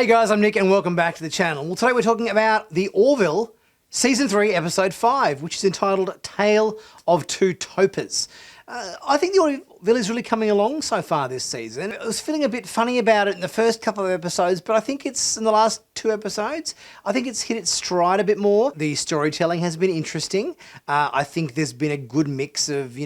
Hey guys, I'm Nick and welcome back to the channel. Well, today we're talking about the Orville Season 3, Episode 5, which is entitled Tale of Two Topas. I think the Orville is really coming along so far this season. I was feeling a bit funny about it in the first couple of episodes, but I think it's in the last 2 episodes, I think it's hit its stride a bit more. The storytelling has been interesting. I think there's been a good mix of,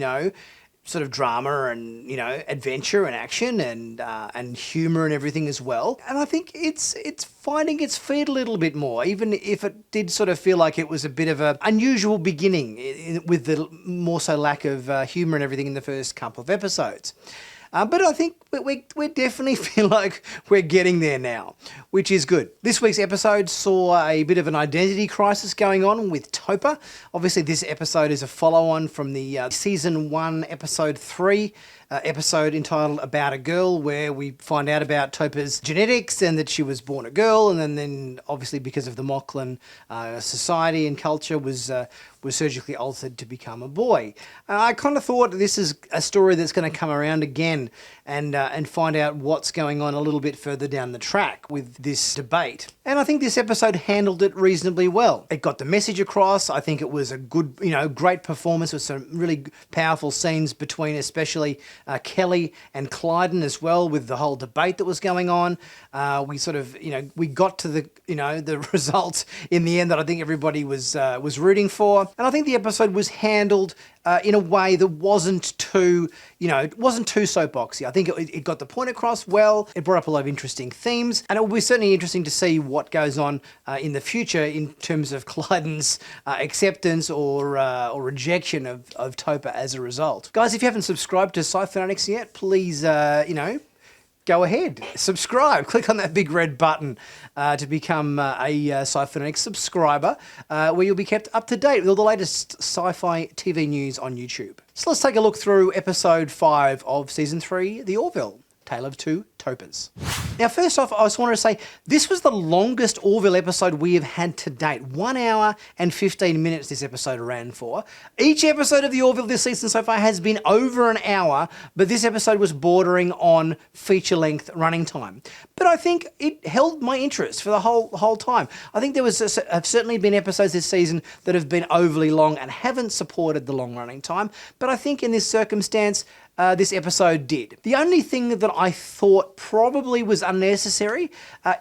sort of drama and, adventure and action and humour and everything as well. And I think it's finding its feet a little bit more, even if it did sort of feel like it was a bit of an unusual beginning with the more so lack of humour and everything in the first couple of episodes. But I think we definitely feel like we're getting there now, which is good. This week's episode saw a bit of an identity crisis going on with Topa. Obviously, this episode is a follow-on from the Season 1, Episode 3 episode entitled About a Girl, where we find out about Topa's genetics and that she was born a girl, and then obviously because of the Moclan society and culture was surgically altered to become a boy. I kind of thought this is a story that's going to come around again and find out what's going on a little bit further down the track with this debate. And I think this episode handled it reasonably well. It got the message across. I think it was a good, great performance with some really powerful scenes between especially Kelly and Clyden as well, with the whole debate that was going on. We sort of, we got to the results in the end that I think everybody was rooting for. And I think the episode was handled in a way that wasn't too, it wasn't too soapboxy. I think it got the point across well. It brought up a lot of interesting themes, and it will be certainly interesting to see what goes on in the future in terms of Clyden's acceptance or rejection of Topa as a result. Guys, if you haven't subscribed to Sci-Finatics yet, please, go ahead, subscribe, click on that big red button to become a Sci-Finatics subscriber, where you'll be kept up to date with all the latest sci-fi TV news on YouTube. So let's take a look through episode 5 of season 3, The Orville, Tale of Two Topas. Now, first off, I just wanted to say this was the longest Orville episode we have had to date. 1 hour and 15 minutes this episode ran for. Each episode of The Orville this season so far has been over an hour, but this episode was bordering on feature-length running time. But I think it held my interest for the whole time. I think there have certainly been episodes this season that have been overly long and haven't supported the long running time, but I think in this circumstance, this episode did. The only thing that I thought probably was unnecessary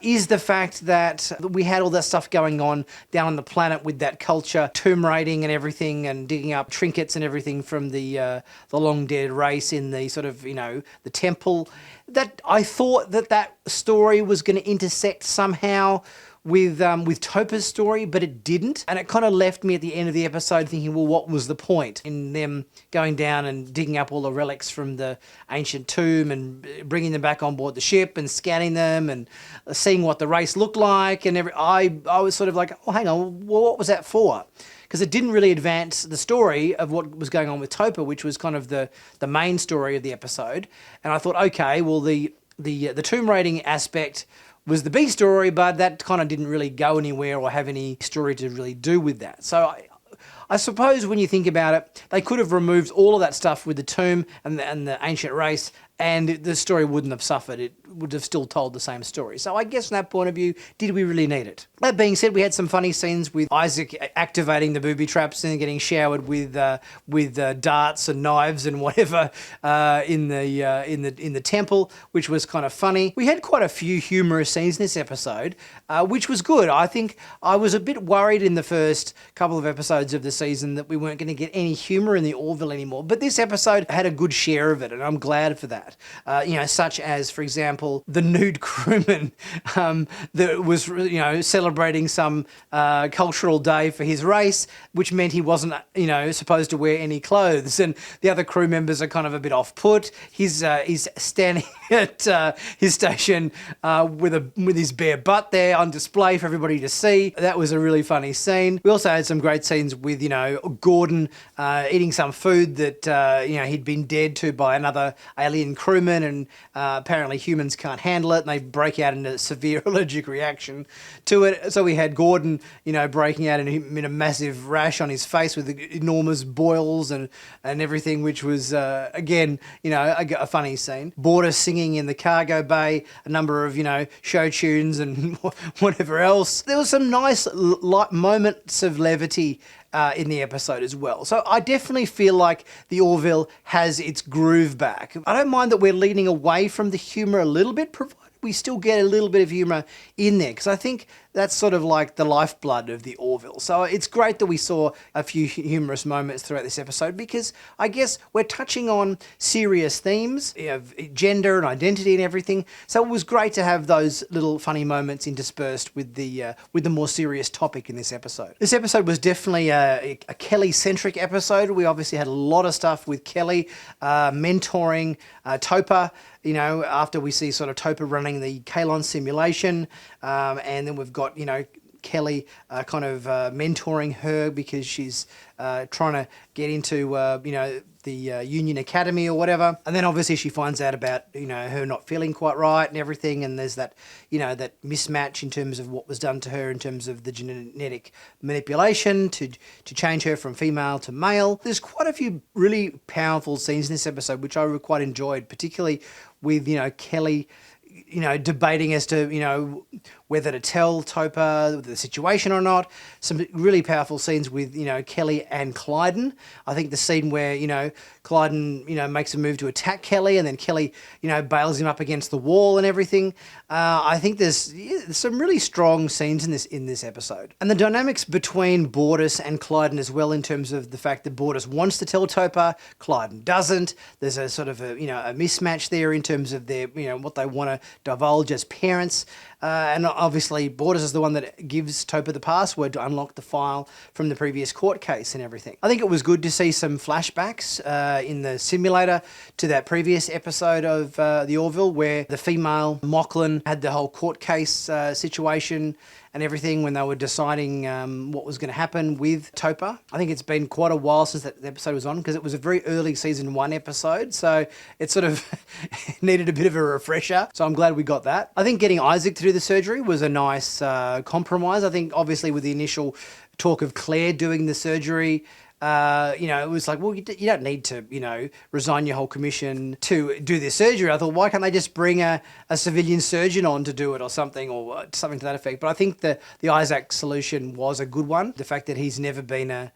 is the fact that we had all that stuff going on down on the planet with that culture, tomb raiding and everything, and digging up trinkets and everything from the long dead race in the sort of, the temple. That I thought that story was going to intersect somehow with Topa's story, but it didn't. And it kind of left me at the end of the episode thinking, well, what was the point in them going down and digging up all the relics from the ancient tomb and bringing them back on board the ship and scanning them and seeing what the race looked like? And I was sort of like, oh, hang on, well, what was that for? Because it didn't really advance the story of what was going on with Topa, which was kind of the main story of the episode. And I thought, okay, well, the tomb raiding aspect was the big story, but that kind of didn't really go anywhere or have any story to really do with that. So I suppose when you think about it, they could have removed all of that stuff with the tomb and the ancient race, and the story wouldn't have suffered. It would have still told the same story. So I guess from that point of view, did we really need it? That being said, we had some funny scenes with Isaac activating the booby traps and getting showered with darts and knives and whatever in the temple, which was kind of funny. We had quite a few humorous scenes in this episode, which was good. I think I was a bit worried in the first couple of episodes of the season that we weren't going to get any humor in the Orville anymore, but this episode had a good share of it, and I'm glad for that. Such as, for example, the nude crewman that was, celebrating some cultural day for his race, which meant he wasn't, supposed to wear any clothes. And the other crew members are kind of a bit off-put. He's standing at his station with his bare butt there on display for everybody to see. That was a really funny scene. We also had some great scenes with, Gordon eating some food that, he'd been dared to by another alien crewman, and apparently humans humans can't handle it and they break out into a severe allergic reaction to it. So we had Gordon, breaking out in a massive rash on his face with enormous boils and everything, which was, again, a funny scene. Border singing in the cargo bay, a number of, show tunes and whatever else. There was some nice moments of levity in the episode as well. So I definitely feel like the Orville has its groove back. I don't mind that we're leaning away from the humour a little bit, provided we still get a little bit of humour in there, because I think that's sort of like the lifeblood of the Orville. So it's great that we saw a few humorous moments throughout this episode, because I guess we're touching on serious themes, gender and identity and everything. So it was great to have those little funny moments interspersed with the more serious topic in this episode. This episode was definitely a Kelly-centric episode. We obviously had a lot of stuff with Kelly mentoring Topa, after we see sort of Topa running the Kalon simulation, and then we've got, Kelly kind of mentoring her because she's trying to get into, the Union Academy or whatever. And then obviously she finds out about, her not feeling quite right and everything. And there's that, that mismatch in terms of what was done to her in terms of the genetic manipulation to change her from female to male. There's quite a few really powerful scenes in this episode, which I quite enjoyed, particularly with, Kelly, debating as to, whether to tell Topa the situation or not. Some really powerful scenes with, Kelly and Clyden. I think the scene where, Clyden, makes a move to attack Kelly and then Kelly, bails him up against the wall and everything. I think there's some really strong scenes in this episode. And the dynamics between Bordus and Clyden as well, in terms of the fact that Bordus wants to tell Topa, Clyden doesn't. There's a sort of a mismatch there in terms of their, what they want to divulge as parents. And obviously, Borders is the one that gives Topa the password to unlock the file from the previous court case and everything. I think it was good to see some flashbacks in the simulator to that previous episode of the Orville, where the female Mocklin had the whole court case situation and everything when they were deciding what was going to happen with Topa. I think it's been quite a while since that episode was on, because it was a very early season 1 episode, so it sort of needed a bit of a refresher. So I'm glad we got that. I think getting Isaac to do the surgery was a nice compromise. I think obviously with the initial talk of Claire doing the surgery, it was like, well, you don't need to, resign your whole commission to do this surgery. I thought, why can't they just bring a civilian surgeon on to do it or something to that effect? But I think the Isaac solution was a good one. The fact that he's never been a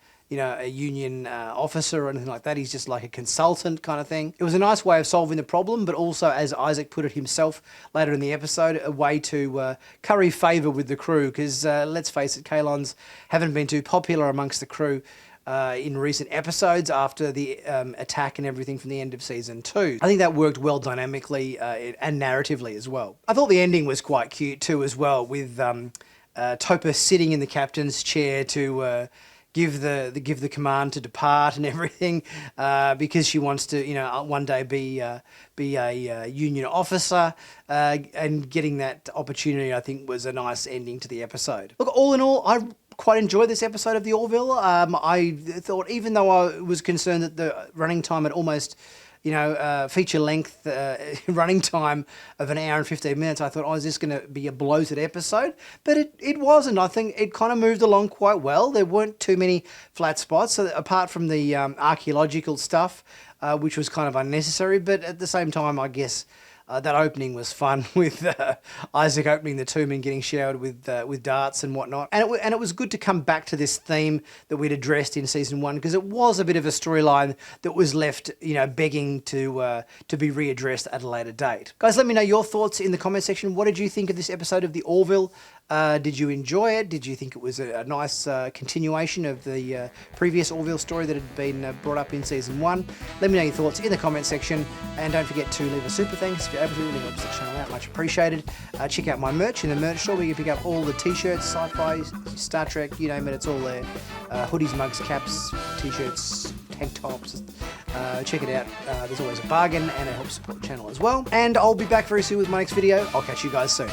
union officer or anything like that. He's just like a consultant kind of thing. It was a nice way of solving the problem, but also, as Isaac put it himself later in the episode, a way to curry favour with the crew, because let's face it, Kalons haven't been too popular amongst the crew in recent episodes after the attack and everything from the end of season 2. I think that worked well dynamically and narratively as well. I thought the ending was quite cute too as well, with Topa sitting in the captain's chair to give the command to depart and everything, because she wants to one day be a union officer, and getting that opportunity, I think, was a nice ending to the episode. Look, all in all, I quite enjoyed this episode of the Orville. I thought, even though I was concerned that the running time had almost, feature length running time of an hour and 15 minutes, I thought, oh, is this going to be a bloated episode? But it wasn't. I think it kind of moved along quite well. There weren't too many flat spots, so apart from the archaeological stuff, which was kind of unnecessary. But at the same time, I guess that opening was fun, with Isaac opening the tomb and getting showered with darts and whatnot. And it was good to come back to this theme that we'd addressed in season 1, because it was a bit of a storyline that was left, begging to be readdressed at a later date. Guys, let me know your thoughts in the comment section. What did you think of this episode of the Orville? Did you enjoy it? Did you think it was a nice continuation of the previous Orville story that had been brought up in season 1? Let me know your thoughts in the comment section, and don't forget to leave a super thanks if you're able to. It really helps the channel out, much appreciated. Check out my merch in the merch store, where you can pick up all the t-shirts, sci-fi, Star Trek, you name it, it's all there. Hoodies, mugs, caps, t-shirts, tank tops. Check it out. There's always a bargain, and it helps support the channel as well. And I'll be back very soon with my next video. I'll catch you guys soon.